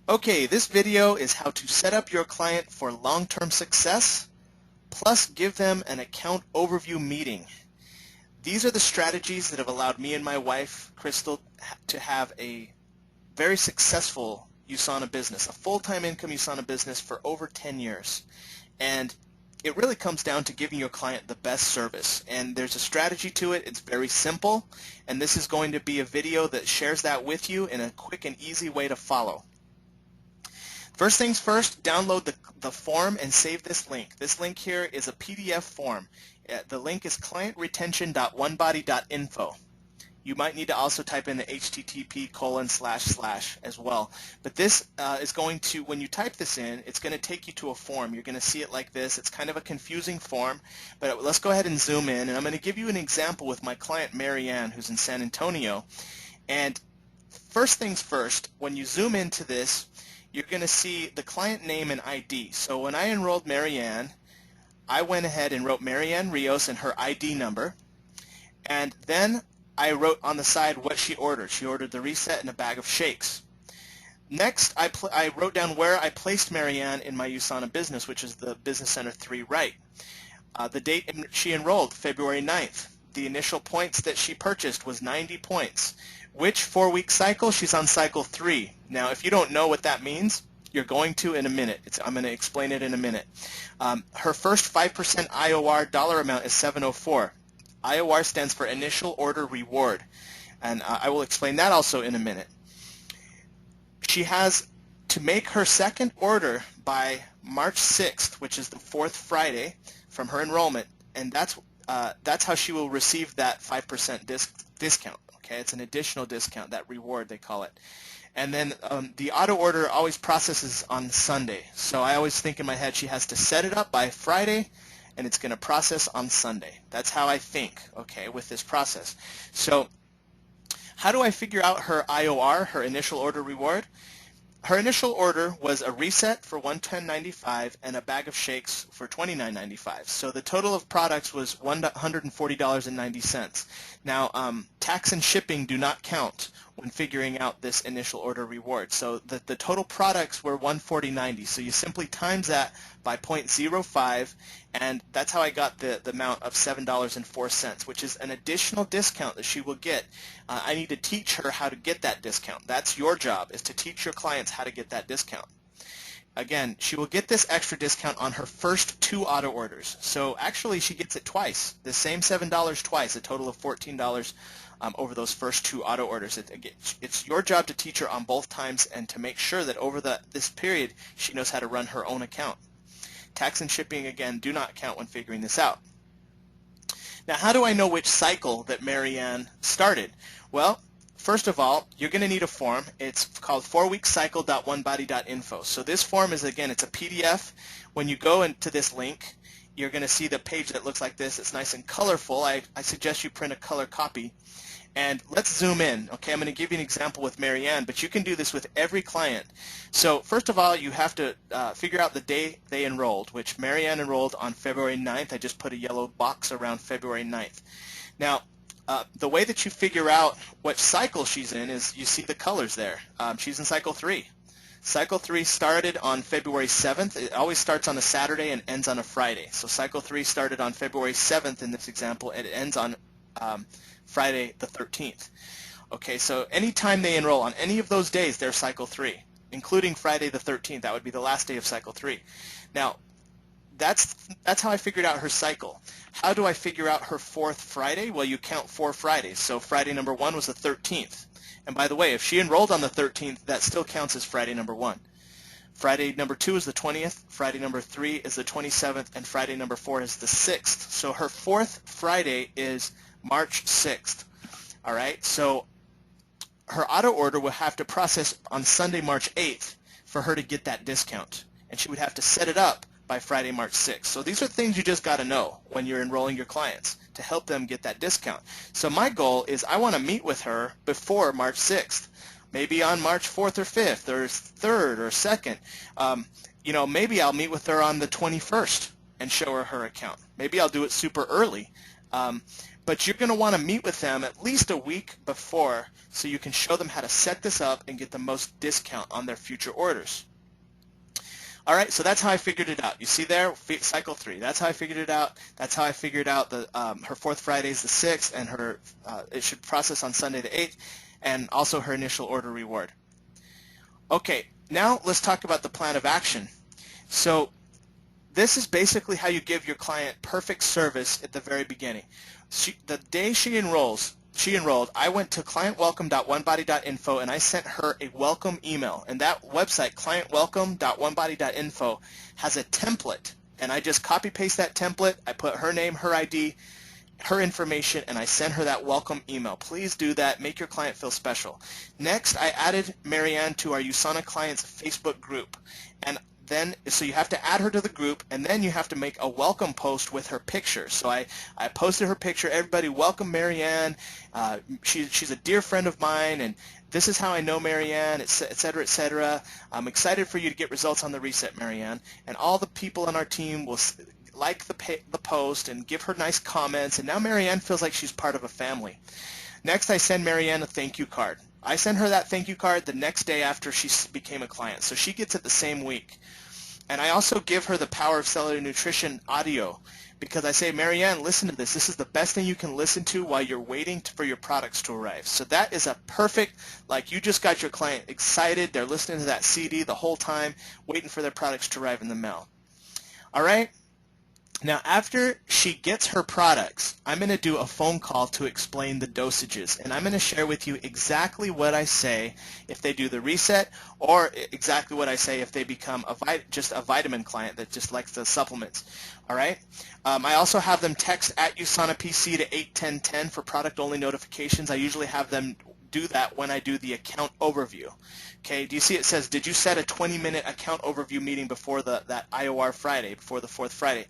Okay, this video is how to set up your client for long-term success, plus give them an account overview meeting. These are the strategies that have allowed me and my wife, Crystal, to have a very successful USANA business, a full-time income USANA business for over 10 years. And it really comes down to giving your client the best service. And there's a strategy to it. It's very simple. And this is going to be a video that shares that with you in a quick and easy way to follow. First things first, download the form and save this link. This link here is a PDF form. The link is clientretention.onebody.info. You might need to also type in the http:// as well. But this is going to, when you type this in, it's going to take you to a form. You're going to see it like this. It's kind of a confusing form, but let's go ahead and zoom in. And I'm going to give you an example with my client Marianne, who's in San Antonio. And first things first, when you zoom into this, you're going to see the client name and ID. So when I enrolled Marianne, I went ahead and wrote Marianne Rios and her ID number, and then I wrote on the side what she ordered. She ordered the reset and a bag of shakes. Next, I wrote down where I placed Marianne in my USANA business, which is the Business Center 3 right. The date she enrolled, February 9th. The initial points that she purchased was 90 points. Which 4-week cycle? She's on cycle 3. Now, if you don't know what that means, you're going to in a minute. I'm going to explain it in a minute. Her first 5% IOR dollar amount is 704. IOR stands for Initial Order Reward, and I will explain that also in a minute. She has to make her second order by March 6th, which is the 4th Friday from her enrollment, and that's how she will receive that 5% discount. Okay, it's an additional discount, that reward they call it. And then the auto order always processes on Sunday. So I always think in my head she has to set it up by Friday, and it's going to process on Sunday. That's how I think, okay, with this process. So how do I figure out her IOR, her initial order reward? Her initial order was a reset for $110.95 and a bag of shakes for $29.95. So the total of products was $140.90. Now, tax and shipping do not count when figuring out this initial order reward. So the total products were $140.90. So you simply times that by 0.05, and that's how I got the amount of $7.04, which is an additional discount that she will get. I need to teach her how to get that discount. That's your job, is to teach your clients how to get that discount. Again, she will get this extra discount on her first 2 auto orders. So actually she gets it twice, the same $7 twice, a total of $14 over those first 2 auto orders. It's your job to teach her on both times and to make sure that over this period she knows how to run her own account. Tax and shipping, again, do not count when figuring this out. Now, how do I know which cycle that Marianne started? Well, first of all, you're going to need a form. It's called 4weekcycle.onebody.info. So this form is, again, it's a PDF. When you go into this link, you're going to see the page that looks like this. It's nice and colorful. I suggest you print a color copy. And let's zoom in. Okay, I'm going to give you an example with Marianne, but you can do this with every client. So first of all, you have to figure out the day they enrolled, which Marianne enrolled on February 9th. I just put a yellow box around February 9th. Now, the way that you figure out what cycle she's in is you see the colors there. She's in cycle 3. Cycle 3 started on February 7th. It always starts on a Saturday and ends on a Friday. So cycle 3 started on February 7th in this example, and it ends on Friday the 13th. Okay, so anytime they enroll on any of those days, they're cycle 3, including Friday the 13th. That would be the last day of cycle 3. Now, that's how I figured out her cycle. How do I figure out her 4th Friday? Well, you count 4 Fridays. So Friday number 1 was the 13th. And by the way, if she enrolled on the 13th, that still counts as Friday number 1. Friday number 2 is the 20th, Friday number 3 is the 27th, and Friday number 4 is the 6th. So her 4th Friday is March 6th. All right, so her auto order will have to process on Sunday, March 8th for her to get that discount, and she would have to set it up by Friday, March 6th. So these are things you just got to know when you're enrolling your clients to help them get that discount. So my goal is I want to meet with her before March 6th, maybe on March 4th or 5th or 3rd or 2nd. Maybe I'll meet with her on the 21st and show her account. Maybe I'll do it super early. but you're going to want to meet with them at least a week before so you can show them how to set this up and get the most discount on their future orders. All right, so that's how I figured it out. You see there, cycle 3. That's how I figured it out. That's how I figured out the her fourth Friday is the 6th, and her it should process on Sunday the 8th, and also her initial order reward. Okay, now let's talk about the plan of action. So this is basically how you give your client perfect service at the very beginning. The day she enrolled, I went to clientwelcome.onebody.info and I sent her a welcome email. And that website, clientwelcome.onebody.info, has a template. And I just copy paste that template. I put her name, her ID, her information, and I sent her that welcome email. Please do that. Make your client feel special. Next, I added Marianne to our USANA clients Facebook group. And then, so you have to add her to the group, and then you have to make a welcome post with her picture. So I posted her picture. Everybody, welcome Marianne. She's a dear friend of mine, and this is how I know Marianne, et cetera, et cetera. I'm excited for you to get results on the reset, Marianne. And all the people on our team will like the post and give her nice comments, and now Marianne feels like she's part of a family. Next, I send Marianne a thank you card. I send her that thank you card the next day after she became a client, so she gets it the same week. And I also give her the Power of Cellular Nutrition audio, because I say, Marianne, listen to this. This is the best thing you can listen to while you're waiting for your products to arrive. So that is a perfect, like you just got your client excited. They're listening to that CD the whole time, waiting for their products to arrive in the mail. All right? Now, after she gets her products, I'm going to do a phone call to explain the dosages, and I'm going to share with you exactly what I say if they do the reset, or exactly what I say if they become just a vitamin client that just likes the supplements. All right. I also have them text at USANA PC to 81010 for product-only notifications. I usually have them do that when I do the account overview. Okay, do you see it says, did you set a 20-minute account overview meeting before that IOR Friday, before the 4th Friday?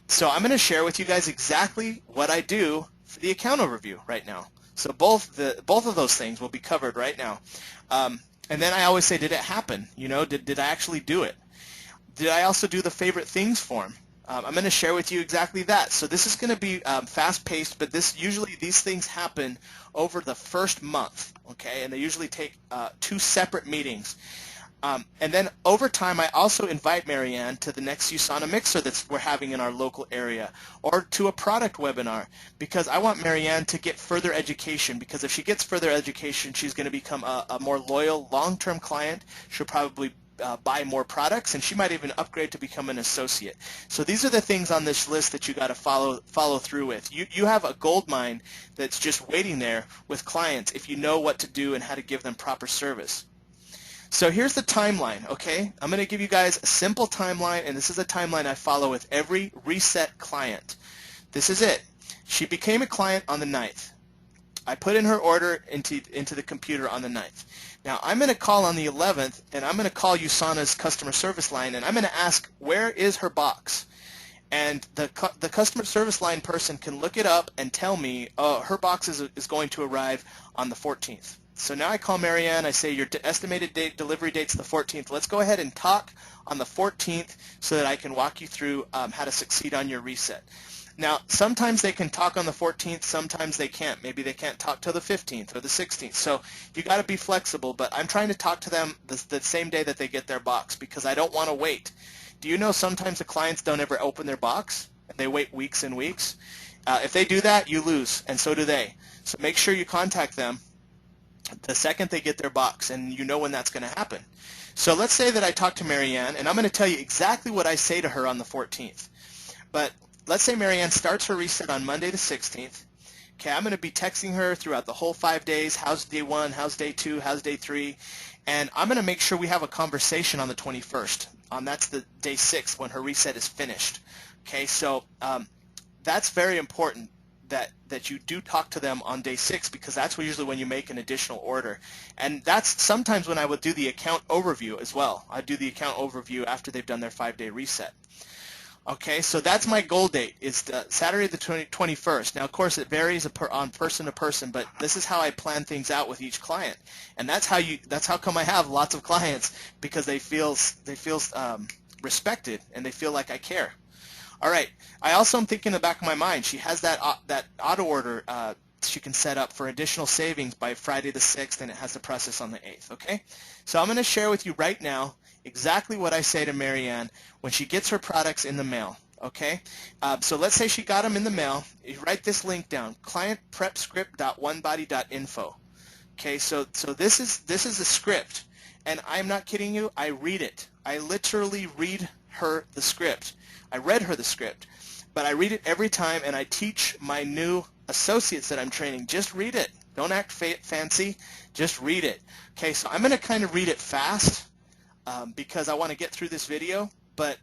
So I'm going to share with you guys exactly what I do for the account overview right now. So both of those things will be covered right now. And then I always say, did it happen? You know, did I actually do it? Did I also do the favorite things form? I'm going to share with you exactly that. So this is going to be fast-paced, but usually these things happen over the first month, okay? And they usually take 2 separate meetings. And then over time, I also invite Marianne to the next USANA Mixer we're having in our local area, or to a product webinar, because I want Marianne to get further education, because if she gets further education, she's going to become a more loyal, long-term client. She'll probably buy more products, and she might even upgrade to become an associate. So these are the things on this list that you got to follow through with. You have a gold mine that's just waiting there with clients if you know what to do and how to give them proper service. So here's the timeline, okay? I'm going to give you guys a simple timeline, and this is a timeline I follow with every reset client. This is it. She became a client on the 9th. I put in her order into the computer on the 9th. Now I'm going to call on the 11th, and I'm going to call USANA's customer service line, and I'm going to ask, where is her box? And the customer service line person can look it up and tell me, oh, her box is going to arrive on the 14th. So now I call Marianne, I say, your estimated delivery date's the 14th. Let's go ahead and talk on the 14th so that I can walk you through how to succeed on your reset. Now, sometimes they can talk on the 14th, sometimes they can't. Maybe they can't talk till the 15th or the 16th. So you got to be flexible, but I'm trying to talk to them the same day that they get their box, because I don't want to wait. Do you know sometimes the clients don't ever open their box? They wait weeks and weeks. If they do that, you lose, and so do they. So make sure you contact them the second they get their box, and you know when that's going to happen. So let's say that I talk to Marianne, and I'm going to tell you exactly what I say to her on the 14th. But let's say Marianne starts her reset on Monday the 16th. Okay, I'm going to be texting her throughout the whole 5 days. How's day 1? How's day 2? How's day 3? And I'm going to make sure we have a conversation on the 21st. That's the day 6 when her reset is finished. Okay, so that's very important that you do talk to them on day 6, because that's usually when you make an additional order. And that's sometimes when I would do the account overview as well. I do the account overview after they've done their 5-day reset. Okay, so that's my goal date, is Saturday the 21st. Now, of course, it varies on person to person, but this is how I plan things out with each client, and that's how come I have lots of clients, because they feel respected and they feel like I care. All right. I also am thinking in the back of my mind, she has that auto order she can set up for additional savings by Friday the 6th, and it has to process on the 8th, okay? So I'm going to share with you right now exactly what I say to Marianne when she gets her products in the mail, okay? So let's say she got them in the mail. You write this link down, clientprepscript.onebody.info. Okay, so this is a script, and I'm not kidding you. I read it. I literally read her the script. I read her the script, but I read it every time, and I teach my new associates that I'm training. Just read it. Don't act fancy. Just read it. Okay, so I'm going to kind of read it fast because I want to get through this video, but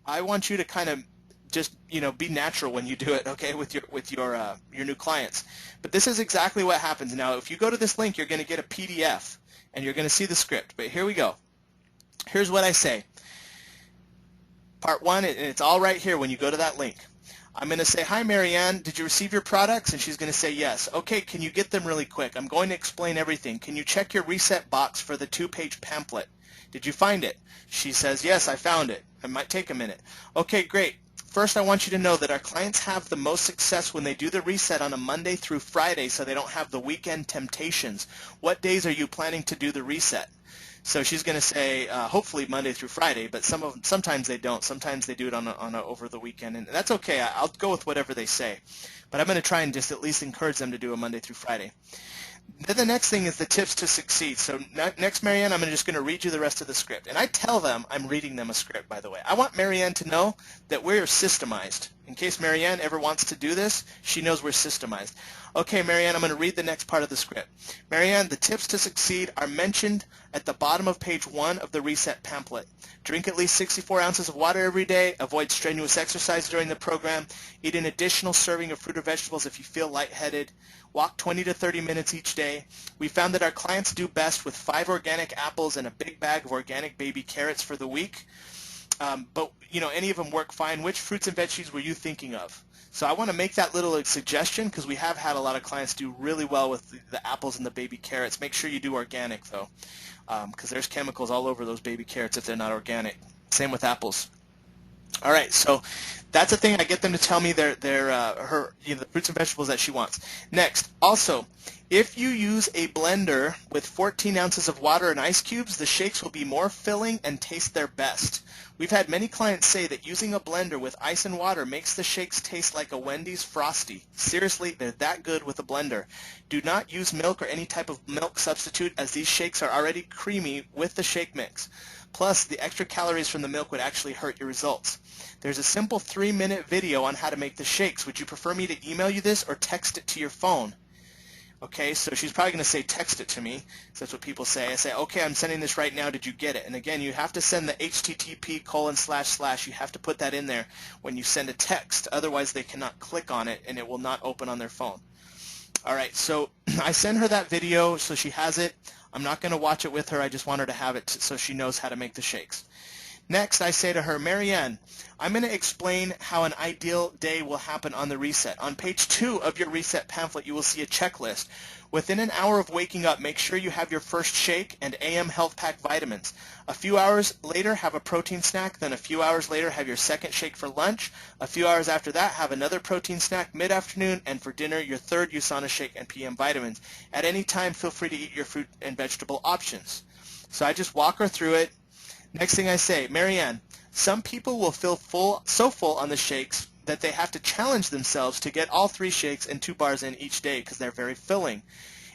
I want you to kind of just be natural when you do it, okay, with your new clients. But this is exactly what happens. Now, if you go to this link, you're going to get a PDF, and you're going to see the script. But here we go. Here's what I say. Part 1, and it's all right here when you go to that link. I'm going to say, hi, Marianne, did you receive your products? And she's going to say yes. Okay, can you get them really quick? I'm going to explain everything. Can you check your reset box for the 2-page pamphlet? Did you find it? She says, yes, I found it. It might take a minute. Okay, great. First, I want you to know that our clients have the most success when they do the reset on a Monday through Friday so they don't have the weekend temptations. What days are you planning to do the reset? So she's going to say, hopefully Monday through Friday, but sometimes they don't. Sometimes they do it over the weekend, and that's okay. I'll go with whatever they say. But I'm going to try and just at least encourage them to do a Monday through Friday. Then the next thing is the tips to succeed. So next, Marianne, I'm just going to read you the rest of the script. And I tell them I'm reading them a script, by the way. I want Marianne to know that we're systemized. In case Marianne ever wants to do this, she knows we're systemized. Okay, Marianne, I'm going to read the next part of the script. Marianne, the tips to succeed are mentioned at the bottom of page 1 of the reset pamphlet. Drink at least 64 ounces of water every day. Avoid strenuous exercise during the program. Eat an additional serving of fruit or vegetables if you feel lightheaded. Walk 20 to 30 minutes each day. We found that our clients do best with 5 organic apples and a big bag of organic baby carrots for the week. But any of them work fine. Which fruits and veggies were you thinking of? So I want to make that little suggestion because we have had a lot of clients do really well with the apples and the baby carrots. Make sure you do organic though, because there's chemicals all over those baby carrots if they're not organic. Same with apples. All right, so that's the thing. I get them to tell me the fruits and vegetables that she wants. Next, also, if you use a blender with 14 ounces of water and ice cubes, the shakes will be more filling and taste their best. We've had many clients say that using a blender with ice and water makes the shakes taste like a Wendy's Frosty. Seriously, they're that good with a blender. Do not use milk or any type of milk substitute, as these shakes are already creamy with the shake mix. Plus, the extra calories from the milk would actually hurt your results. There's a simple 3-minute video on how to make the shakes. Would you prefer me to email you this or text it to your phone? Okay, so she's probably going to say text it to me. So that's what people say. I say, okay, I'm sending this right now. Did you get it? And again, you have to send the http:// You have to put that in there when you send a text. Otherwise, they cannot click on it, and it will not open on their phone. All right, so I send her that video so she has it. I'm not going to watch it with her. I just want her to have it so she knows how to make the shakes. Next, I say to her, Marianne, I'm going to explain how an ideal day will happen on the reset. On page 2 of your reset pamphlet, you will see a checklist. Within an hour of waking up, make sure you have your first shake and AM Health Pack vitamins. A few hours later, have a protein snack. Then a few hours later, have your second shake for lunch. A few hours after that, have another protein snack mid-afternoon. And for dinner, your third USANA shake and PM vitamins. At any time, feel free to eat your fruit and vegetable options. So I just walk her through it. Next thing I say, Marianne, some people will feel so full on the shakes that they have to challenge themselves to get all 3 shakes and 2 bars in each day because they're very filling.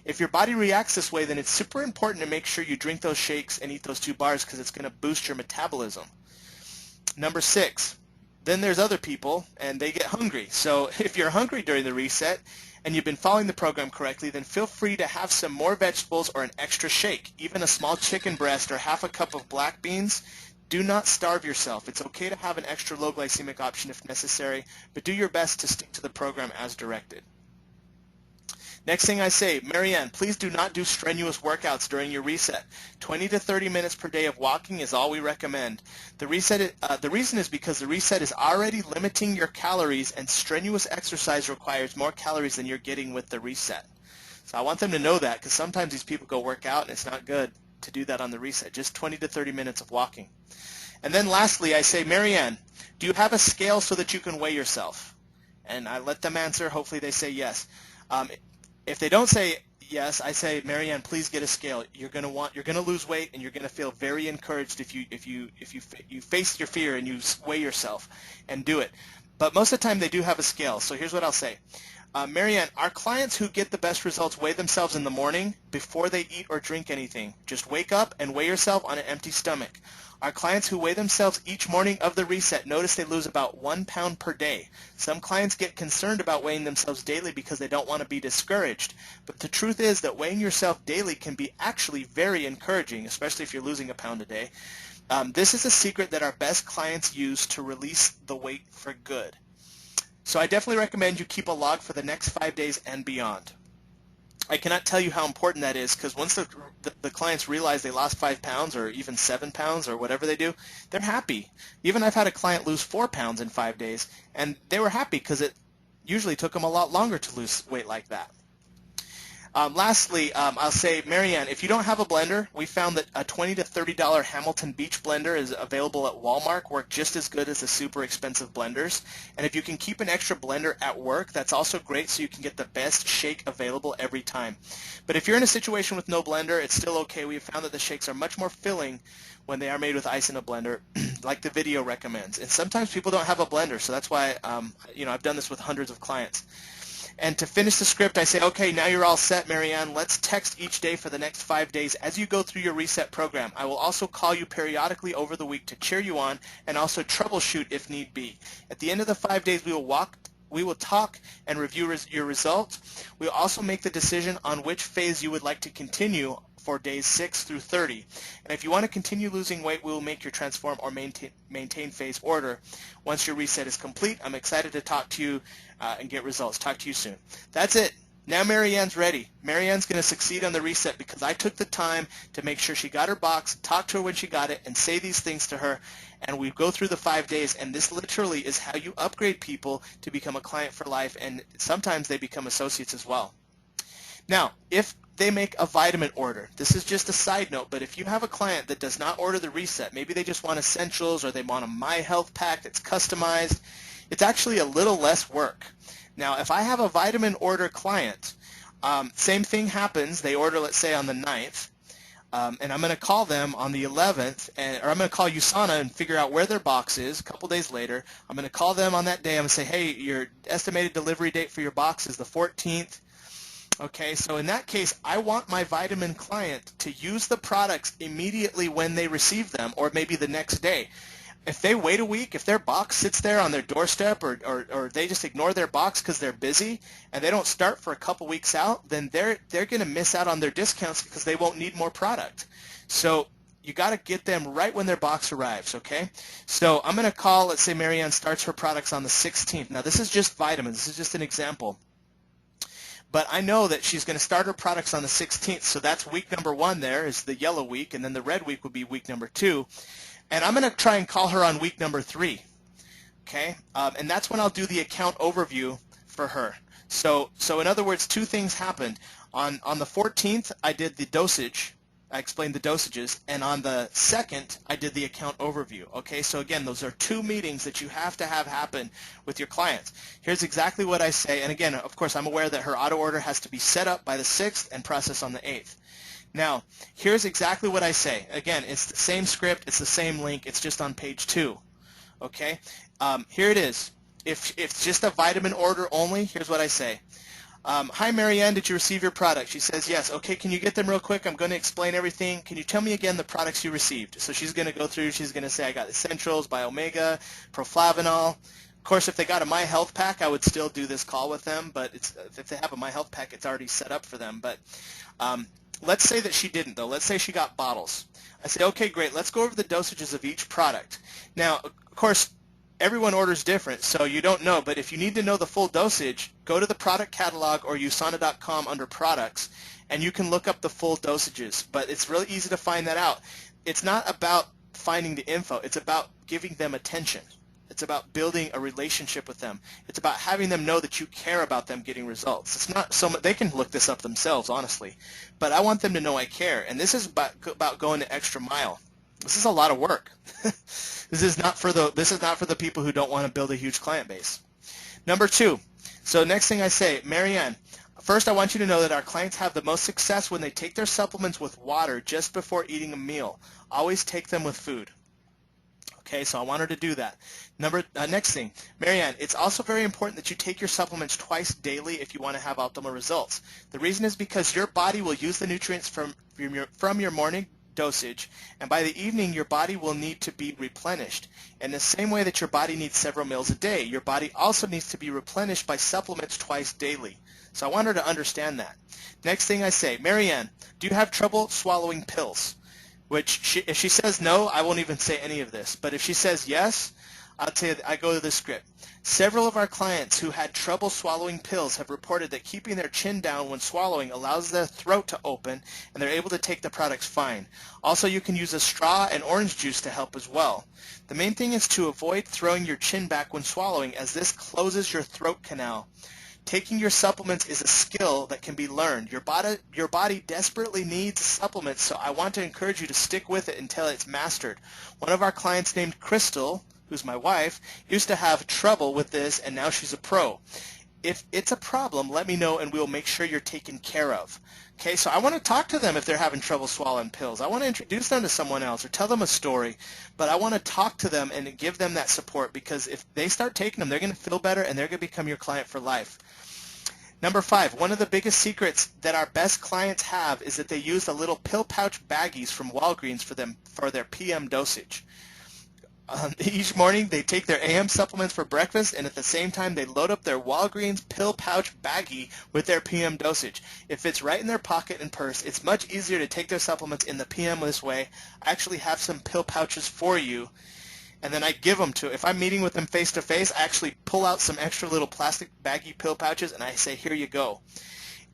If your body reacts this way, then it's super important to make sure you drink those shakes and eat those 2 bars because it's going to boost your metabolism. Number 6, then there's other people and they get hungry. So if you're hungry during the reset and you've been following the program correctly, then feel free to have some more vegetables or an extra shake, even a small chicken breast or half a cup of black beans. Do not starve yourself. It's okay to have an extra low glycemic option if necessary, but do your best to stick to the program as directed. Next thing I say, Marianne, please do not do strenuous workouts during your reset. 20 to 30 minutes per day of walking is all we recommend. The reason is because the reset is already limiting your calories, and strenuous exercise requires more calories than you're getting with the reset. So I want them to know that, because sometimes these people go work out and it's not good to do that on the reset. Just 20 to 30 minutes of walking. And then lastly, I say, Marianne, do you have a scale so that you can weigh yourself? And I let them answer. Hopefully they say yes. If they don't say yes, I say, Marianne, please get a scale. You're going to lose weight, and you're going to feel very encouraged if you face your fear and you weigh yourself and do it. But most of the time they do have a scale. So here's what I'll say. Marianne, our clients who get the best results weigh themselves in the morning before they eat or drink anything. Just wake up and weigh yourself on an empty stomach. Our clients who weigh themselves each morning of the reset notice they lose about 1 pound per day. Some clients get concerned about weighing themselves daily because they don't want to be discouraged. But the truth is that weighing yourself daily can be actually very encouraging, especially if you're losing a pound a day. This is a secret that our best clients use to release the weight for good. So I definitely recommend you keep a log for the next 5 days and beyond. I cannot tell you how important that is, because once the clients realize they lost 5 pounds or even 7 pounds or whatever they do, they're happy. Even I've had a client lose 4 pounds in 5 days, and they were happy because it usually took them a lot longer to lose weight like that. Lastly, I'll say, Marianne, if you don't have a blender, we found that a $20 to $30 Hamilton Beach blender is available at Walmart, work just as good as the super expensive blenders. And if you can keep an extra blender at work, that's also great, so you can get the best shake available every time. But if you're in a situation with no blender, it's still okay. We have found that the shakes are much more filling when they are made with ice in a blender, like the video recommends. And sometimes people don't have a blender, so that's why I've done this with hundreds of clients. And to finish the script, I say, okay, now you're all set, Marianne. Let's text each day for the next 5 days as you go through your reset program. I will also call you periodically over the week to cheer you on and also troubleshoot if need be. At the end of the 5 days, we will talk and review your results. We'll also make the decision on which phase you would like to continue for days 6 through 30. And if you want to continue losing weight, we will make your transform or maintain phase order. Once your reset is complete, I'm excited to talk to you and get results. Talk to you soon. That's it. Now Marianne's ready. Marianne's going to succeed on the reset because I took the time to make sure she got her box, talk to her when she got it, and say these things to her. And we go through the 5 days, and this literally is how you upgrade people to become a client for life, and sometimes they become associates as well. Now, if they make a vitamin order, this is just a side note, but if you have a client that does not order the reset, maybe they just want essentials or they want a My Health pack that's customized, it's actually a little less work. Now, if I have a vitamin order client, same thing happens. They order, let's say, on the 9th, and I'm going to call them on the 11th, or I'm going to call USANA and figure out where their box is a couple days later. I'm going to call them on that day. I'm going to say, hey, your estimated delivery date for your box is the 14th. Okay, so in that case, I want my vitamin client to use the products immediately when they receive them, or maybe the next day. If they wait a week, if their box sits there on their doorstep, or they just ignore their box because they're busy and they don't start for a couple weeks out, then they're going to miss out on their discounts because they won't need more product. So you got to get them right when their box arrives, okay? So I'm going to call, let's say Marianne starts her products on the 16th. Now this is just vitamins. This is just an example. But I know that she's going to start her products on the 16th, so that's week number 1 there is the yellow week, and then the red week would be week number 2. And I'm going to try and call her on week number 3, okay? And that's when I'll do the account overview for her. So in other words, 2 things happened. On the 14th, I did the dosage. I explained the dosages, and on the 2nd, I did the account overview. Okay, so again, those are 2 meetings that you have to have happen with your clients. Here's exactly what I say, and again, of course, I'm aware that her auto order has to be set up by the 6th and processed on the 8th. Now, here's exactly what I say. Again, it's the same script, it's the same link, it's just on page 2. Okay, here it is. If it's just a vitamin order only, here's what I say. Hi Marianne, did you receive your product? She says yes. Okay, can you get them real quick? I'm going to explain everything. Can you tell me again the products you received? So she's going to go through, she's going to say I got Essentials, Biomega, Proflavanol. Of course, if they got a My Health pack, I would still do this call with them, but if they have a My Health pack, it's already set up for them. But let's say that she didn't, though. Let's say she got bottles. I say, okay, great. Let's go over the dosages of each product. Now, of course, everyone orders different, so you don't know, but if you need to know the full dosage, go to the product catalog or USANA.com under products, and you can look up the full dosages. But it's really easy to find that out. It's not about finding the info. It's about giving them attention. It's about building a relationship with them. It's about having them know that you care about them getting results. It's not so much, they can look this up themselves, honestly, but I want them to know I care, and this is about going the extra mile. This is a lot of work. This is not for the people who don't want to build a huge client base. Number 2. So next thing I say, Marianne, first I want you to know that our clients have the most success when they take their supplements with water just before eating a meal. Always take them with food. Okay, so I want her to do that. Next thing, Marianne, it's also very important that you take your supplements twice daily if you want to have optimal results. The reason is because your body will use the nutrients from your morning dosage, and by the evening your body will need to be replenished. In the same way that your body needs several meals a day, your body also needs to be replenished by supplements twice daily. So I want her to understand that. Next thing I say, Marianne, do you have trouble swallowing pills? If she says no, I won't even say any of this. But if she says yes, I'll tell you, I go to the script. Several of our clients who had trouble swallowing pills have reported that keeping their chin down when swallowing allows their throat to open, and they're able to take the products fine. Also, you can use a straw and orange juice to help as well. The main thing is to avoid throwing your chin back when swallowing, as this closes your throat canal. Taking your supplements is a skill that can be learned. Your body desperately needs supplements, so I want to encourage you to stick with it until it's mastered. One of our clients named Crystal, who's my wife, used to have trouble with this, and now she's a pro. If it's a problem, let me know and we'll make sure you're taken care of. Okay, so I want to talk to them if they're having trouble swallowing pills. I want to introduce them to someone else or tell them a story, but I want to talk to them and give them that support, because if they start taking them, they're going to feel better and they're going to become your client for life. Number 5, one of the biggest secrets that our best clients have is that they use the little pill pouch baggies from Walgreens for their PM dosage. Each morning they take their AM supplements for breakfast, and at the same time they load up their Walgreens pill pouch baggie with their PM dosage. It fits right in their pocket and purse. It's much easier to take their supplements in the PM this way. I actually have some pill pouches for you, and then I give them to, if I'm meeting with them face to face, I actually pull out some extra little plastic baggy pill pouches and I say, here you go.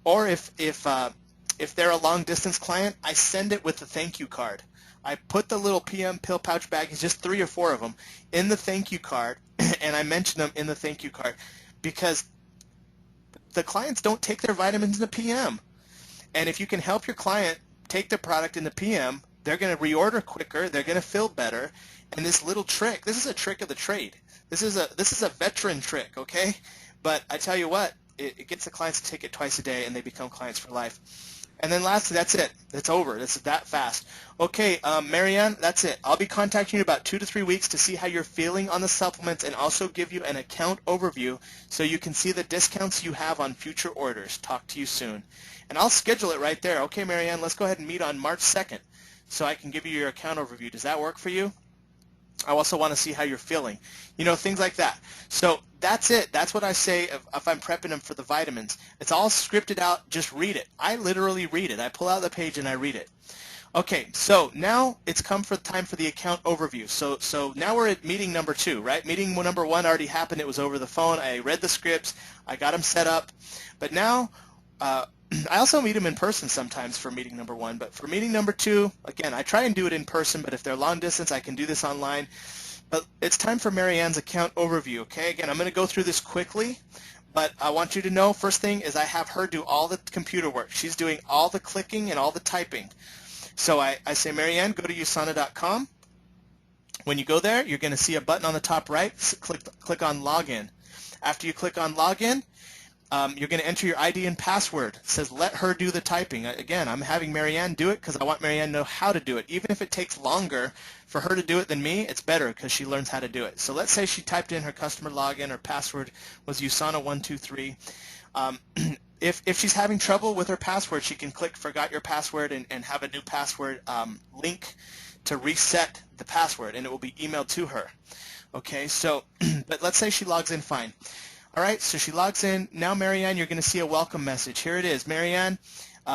Or if they're a long distance client, I send it with the thank you card. I put the little PM pill pouch baggies, just 3 or 4 of them, in the thank you card, and I mention them in the thank you card because the clients don't take their vitamins in the PM. And if you can help your client take the product in the PM, they're going to reorder quicker, they're going to feel better. And this little trick, this is a trick of the trade. This is a veteran trick, okay? But I tell you what, it gets the clients to take it twice a day and they become clients for life. And then lastly, that's it. It's over. It's that fast. Okay, Marianne, that's it. I'll be contacting you in about 2 to 3 weeks to see how you're feeling on the supplements and also give you an account overview so you can see the discounts you have on future orders. Talk to you soon. And I'll schedule it right there. Okay, Marianne, let's go ahead and meet on March 2nd so I can give you your account overview. Does that work for you? I also want to see how you're feeling. You know, things like that. So that's it. That's what I say if I'm prepping them for the vitamins. It's all scripted out. Just read it. I literally read it. I pull out the page and I read it. Okay, so now it's come for time for the account overview. So now we're at meeting number 2, right? Meeting number 1 already happened. It was over the phone. I read the scripts. I got them set up. But now I also meet them in person sometimes for meeting number 1, but for meeting number 2, again, I try and do it in person, but if they're long distance, I can do this online. But it's time for Marianne's account overview, okay? Again, I'm going to go through this quickly, but I want you to know, first thing is I have her do all the computer work. She's doing all the clicking and all the typing. So I say, Marianne, go to USANA.com. When you go there, you're going to see a button on the top right. Click on Login. After you click on Login, you're going to enter your ID and password. It says let her do the typing. Again, I'm having Marianne do it because I want Marianne to know how to do it. Even if it takes longer for her to do it than me, it's better because she learns how to do it. So let's say she typed in her customer login. Her password was USANA123. If she's having trouble with her password, she can click forgot your password and have a new password link to reset the password, and it will be emailed to her. Okay, so but let's say she logs in fine. All right, so she logs in. Now, Marianne, you're going to see a welcome message. Here it is. Marianne,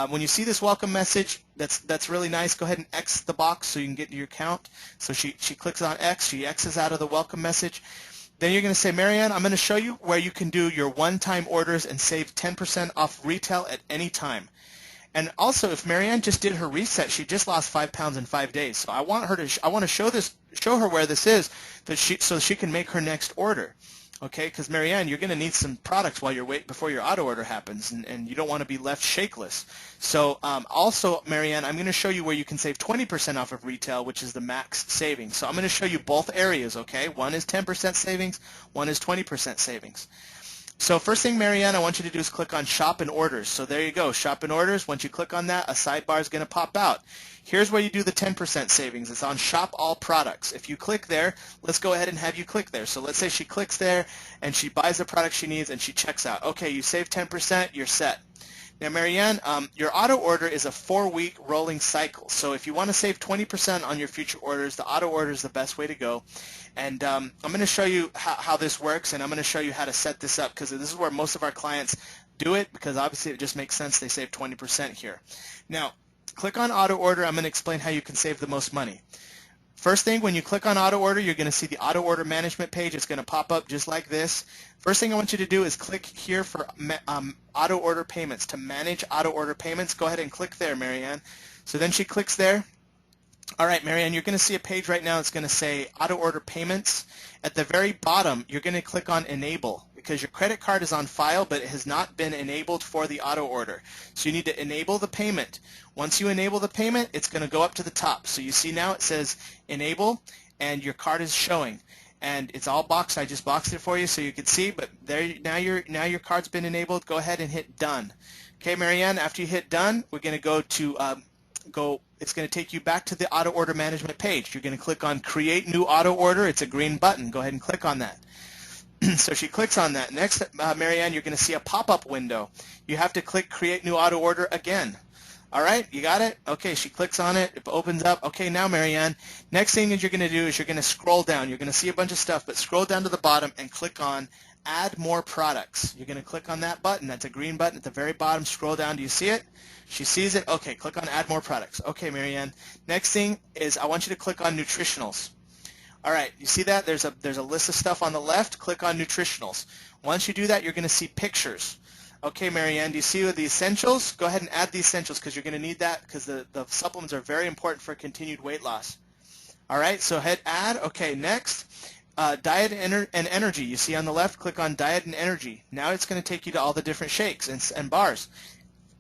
when you see this welcome message, that's really nice. Go ahead and X the box so you can get your account. So she clicks on X. She X's out of the welcome message. Then you're going to say, Marianne, I'm going to show you where you can do your one-time orders and save 10% off retail at any time. And also, if Marianne just did her reset, she just lost 5 pounds in 5 days. So I want to show her where this is, so she can make her next order. Okay, because Marianne, you're going to need some products while you're waiting before your auto order happens, and you don't want to be left shakeless. So also, Marianne, I'm going to show you where you can save 20% off of retail, which is the max savings. So I'm going to show you both areas, okay? One is 10% savings, one is 20% savings. So first thing, Marianne, I want you to do is click on Shop and Orders. So there you go, Shop and Orders. Once you click on that, a sidebar is going to pop out. Here's where you do the 10% savings. It's on Shop All Products. If you click there, let's go ahead and have you click there. So let's say she clicks there and she buys the product she needs and she checks out. Okay, you save 10%, you're set. Now, Marianne, your auto order is a 4-week rolling cycle. So if you want to save 20% on your future orders, the auto order is the best way to go. And I'm going to show you how this works, and I'm going to show you how to set this up, because this is where most of our clients do it, because obviously it just makes sense. They save 20% here. Now, click on auto order. I'm going to explain how you can save the most money. First thing, when you click on auto order, you're going to see the auto order management page. It's going to pop up just like this. First thing I want you to do is click here for auto order payments. To manage auto order payments, go ahead and click there, Marianne. So then she clicks there. All right, Marianne, you're going to see a page right now that's going to say auto order payments. At the very bottom, you're going to click on enable, because your credit card is on file, but it has not been enabled for the auto order. So you need to enable the payment. Once you enable the payment, it's going to go up to the top. So you see now it says enable, and your card is showing. And it's all boxed. I just boxed it for you so you can see, but there now your card's been enabled. Go ahead and hit done. Okay, Marianne, after you hit done, we're going to go to it's going to take you back to the auto order management page. You're going to click on create new auto order. It's a green button. Go ahead and click on that. So she clicks on that. Next, Marianne, you're going to see a pop-up window. You have to click create new auto order again. All right, you got it? Okay, she clicks on it. It opens up. Okay, now, Marianne, next thing that you're going to do is you're going to scroll down. You're going to see a bunch of stuff, but scroll down to the bottom and click on add more products. You're going to click on that button. That's a green button at the very bottom. Scroll down. Do you see it? She sees it. Okay, click on add more products. Okay, Marianne. Next thing is I want you to click on nutritionals. All right, you see that? There's a list of stuff on the left. Click on nutritionals. Once you do that, you're going to see pictures. Okay, Marianne, do you see the essentials? Go ahead and add the essentials, because you're going to need that, because the supplements are very important for continued weight loss. All right, so hit add. Okay, next, diet and energy. You see on the left, click on diet and energy. Now it's going to take you to all the different shakes and bars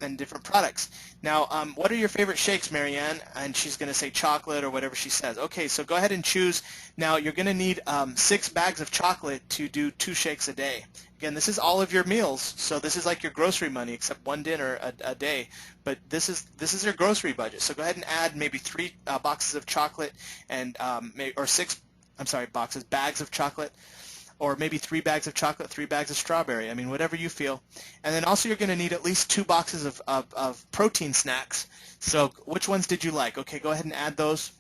and different products. Now, what are your favorite shakes, Marianne? And she's going to say chocolate or whatever she says. Okay, so go ahead and choose. Now, you're going to need 6 bags of chocolate to do 2 shakes a day. Again, this is all of your meals, so this is like your grocery money, except 1 dinner a day. But this is your grocery budget. So go ahead and add maybe 3 boxes of chocolate and bags of chocolate, or maybe 3 bags of chocolate, 3 bags of strawberry. I mean, whatever you feel. And then also you're going to need at least 2 boxes of protein snacks. So which ones did you like? Okay, go ahead and add those.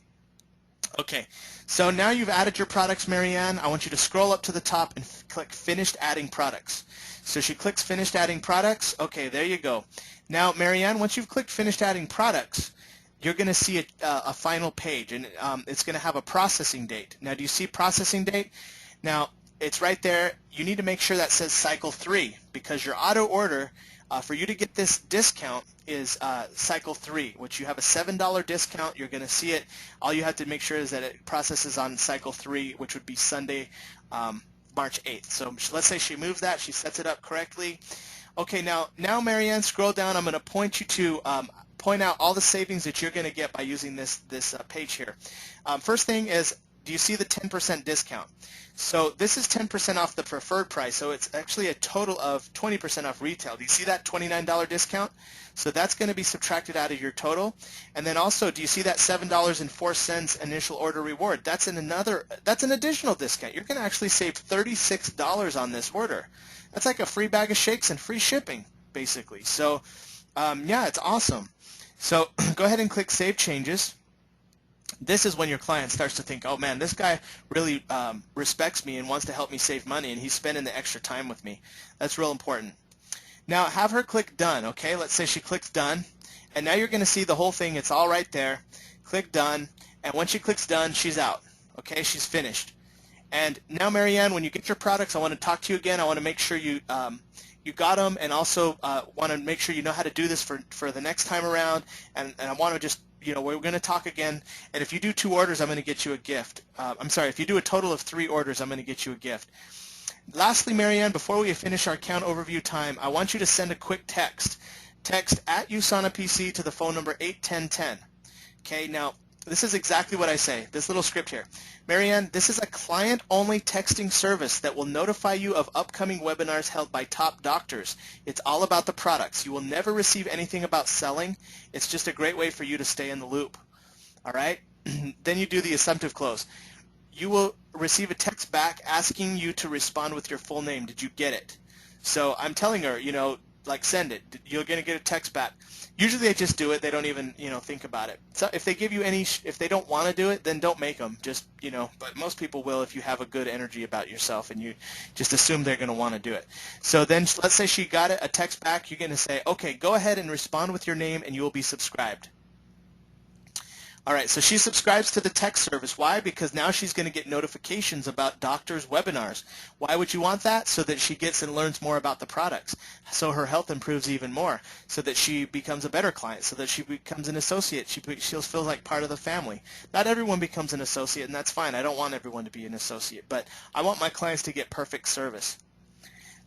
Okay, so now you've added your products, Marianne. I want you to scroll up to the top and click Finished Adding Products. So she clicks Finished Adding Products. Okay, there you go. Now, Marianne, once you've clicked Finished Adding Products, you're going to see a final page, and it's going to have a processing date. Now, do you see processing date? Now, it's right there. You need to make sure that says cycle 3, because your auto order, for you to get this discount, is cycle 3, which you have a $7 discount. You're going to see it. All you have to make sure is that it processes on cycle 3, which would be Sunday, March 8th. So let's say she moves that. She sets it up correctly. Okay, now Marianne, scroll down. I'm going to point you to point out all the savings that you're going to get by using this page here. First thing is, do you see the 10% discount? So this is 10% off the preferred price, so it's actually a total of 20% off retail. Do you see that $29 discount? So that's going to be subtracted out of your total. And then also, do you see that $7.04 initial order reward? That's an additional discount. You're going to actually save $36 on this order. That's like a free bag of shakes and free shipping, basically. So yeah, it's awesome. So go ahead and click Save Changes. This is when your client starts to think, oh man, this guy really respects me and wants to help me save money, and he's spending the extra time with me. That's real important. Now have her click Done, okay? Let's say she clicks Done, and now you're going to see the whole thing. It's all right there. Click Done, and once she clicks Done, she's out, okay? She's finished. And now, Marianne, when you get your products, I want to talk to you again. I want to make sure you got them, and also want to make sure you know how to do this for the next time around, and I want to just, we're going to talk again, and if you do 2 orders, I'm going to get you a gift. I'm sorry, if you do a total of 3 orders, I'm going to get you a gift. Lastly, Marianne, before we finish our account overview time, I want you to send a quick text. Text at USANA PC to the phone number 81010. Okay, now this is exactly what I say, this little script here. Marianne, this is a client-only texting service that will notify you of upcoming webinars held by top doctors. It's all about the products. You will never receive anything about selling. It's just a great way for you to stay in the loop. All right? Then you do the assumptive close. You will receive a text back asking you to respond with your full name. Did you get it? So I'm telling her, like send it. You're going to get a text back. Usually they just do it. They don't even, think about it. So if they give you if they don't want to do it, then don't make them. Just, but most people will if you have a good energy about yourself and you just assume they're going to want to do it. So then let's say she got a text back. You're going to say, okay, go ahead and respond with your name and you will be subscribed. All right, so she subscribes to the text service. Why? Because now she's going to get notifications about doctors' webinars. Why would you want that? So that she gets and learns more about the products, so her health improves even more, so that she becomes a better client, so that she becomes an associate. She feels like part of the family. Not everyone becomes an associate, and that's fine. I don't want everyone to be an associate, but I want my clients to get perfect service.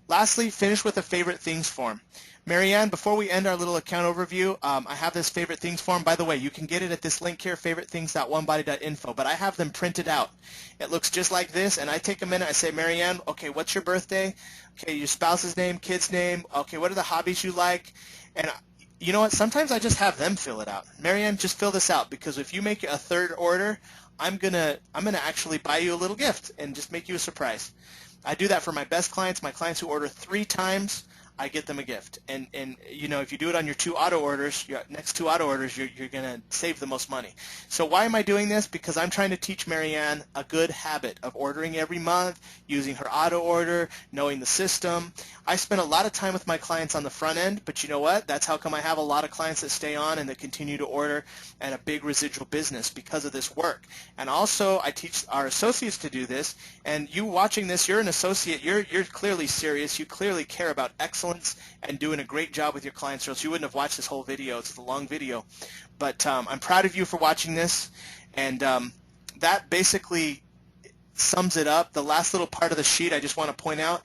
Lastly, finish with a favorite things form. Marianne, before we end our little account overview, I have this favorite things form. By the way, you can get it at this link here, favoritethings.onebody.info, but I have them printed out. It looks just like this, and I take a minute. I say, Marianne, okay, what's your birthday? Okay, your spouse's name, kid's name. Okay, what are the hobbies you like? And you know what? Sometimes I just have them fill it out. Marianne, just fill this out, because if you make a third order, I'm gonna actually buy you a little gift and just make you a surprise. I do that for my best clients. My clients who order 3 times, I get them a gift. And if you do it on your 2 auto orders, your next 2 auto orders, you're going to save the most money. So why am I doing this? Because I'm trying to teach Marianne a good habit of ordering every month, using her auto order, knowing the system. I spend a lot of time with my clients on the front end, but you know what? That's how come I have a lot of clients that stay on and that continue to order and a big residual business because of this work. And also, I teach our associates to do this. And you watching this, you're an associate. You're clearly serious. You clearly care about excellence and doing a great job with your clients, or else you wouldn't have watched this whole video. It's a long video. But I'm proud of you for watching this. And that basically sums it up. The last little part of the sheet I just want to point out,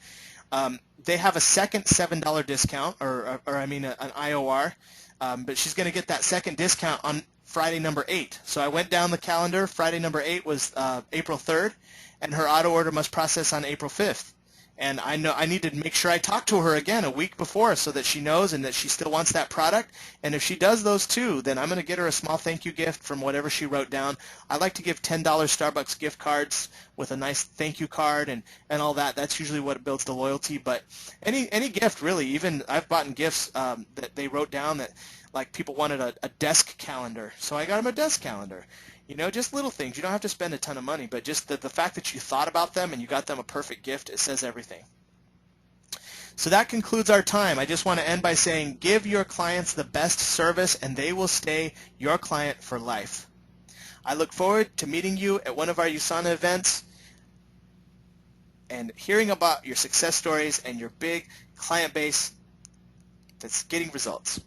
they have a second $7 discount, or I mean an IOR, but she's going to get that second discount on Friday number 8. So I went down the calendar. Friday number 8 was April 3rd, and her auto order must process on April 5th. And I know I need to make sure I talk to her again a week before so that she knows and that she still wants that product. And if she does those 2, then I'm going to get her a small thank you gift from whatever she wrote down. I like to give $10 Starbucks gift cards with a nice thank you card and all that. That's usually what builds the loyalty. But any gift, really. Even I've bought gifts that they wrote down that, like, people wanted a desk calendar. So I got them a desk calendar. Just little things. You don't have to spend a ton of money, but just the fact that you thought about them and you got them a perfect gift, it says everything. So that concludes our time. I just want to end by saying, give your clients the best service and they will stay your client for life. I look forward to meeting you at one of our USANA events and hearing about your success stories and your big client base that's getting results.